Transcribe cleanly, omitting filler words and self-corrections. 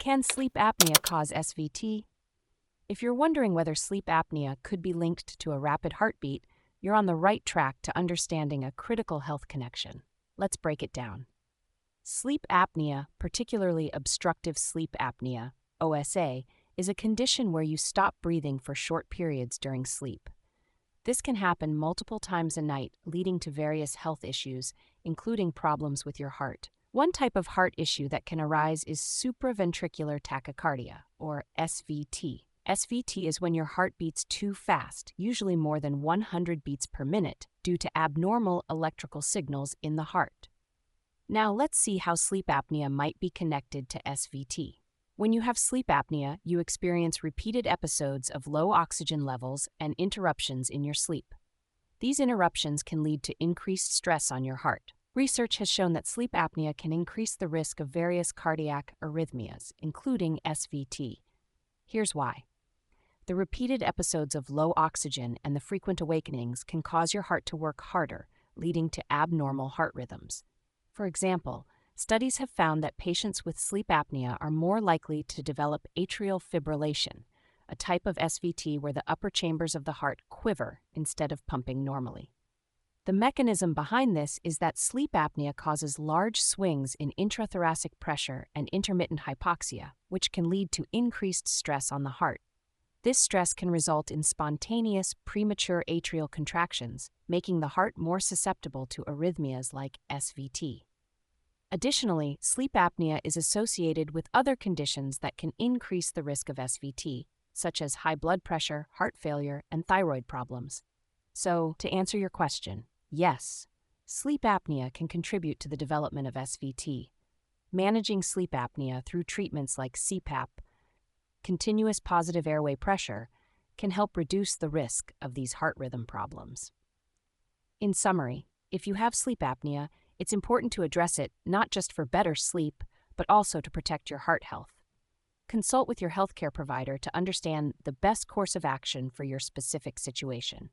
Can sleep apnea cause SVT? If you're wondering whether sleep apnea could be linked to a rapid heartbeat, you're on the right track to understanding a critical health connection. Let's break it down. Sleep apnea, particularly obstructive sleep apnea, OSA, is a condition where you stop breathing for short periods during sleep. This can happen multiple times a night, leading to various health issues, including problems with your heart. One type of heart issue that can arise is supraventricular tachycardia, or SVT. SVT is when your heart beats too fast, usually more than 100 beats per minute, due to abnormal electrical signals in the heart. Now let's see how sleep apnea might be connected to SVT. When you have sleep apnea, you experience repeated episodes of low oxygen levels and interruptions in your sleep. These interruptions can lead to increased stress on your heart. Research has shown that sleep apnea can increase the risk of various cardiac arrhythmias, including SVT. Here's why. The repeated episodes of low oxygen and the frequent awakenings can cause your heart to work harder, leading to abnormal heart rhythms. For example, studies have found that patients with sleep apnea are more likely to develop atrial fibrillation, a type of SVT where the upper chambers of the heart quiver instead of pumping normally. The mechanism behind this is that sleep apnea causes large swings in intrathoracic pressure and intermittent hypoxia, which can lead to increased stress on the heart. This stress can result in spontaneous, premature atrial contractions, making the heart more susceptible to arrhythmias like SVT. Additionally, sleep apnea is associated with other conditions that can increase the risk of SVT, such as high blood pressure, heart failure, and thyroid problems. So, to answer your question, yes, sleep apnea can contribute to the development of SVT. Managing sleep apnea through treatments like CPAP, continuous positive airway pressure, can help reduce the risk of these heart rhythm problems. In summary, if you have sleep apnea, it's important to address it not just for better sleep, but also to protect your heart health. Consult with your healthcare provider to understand the best course of action for your specific situation.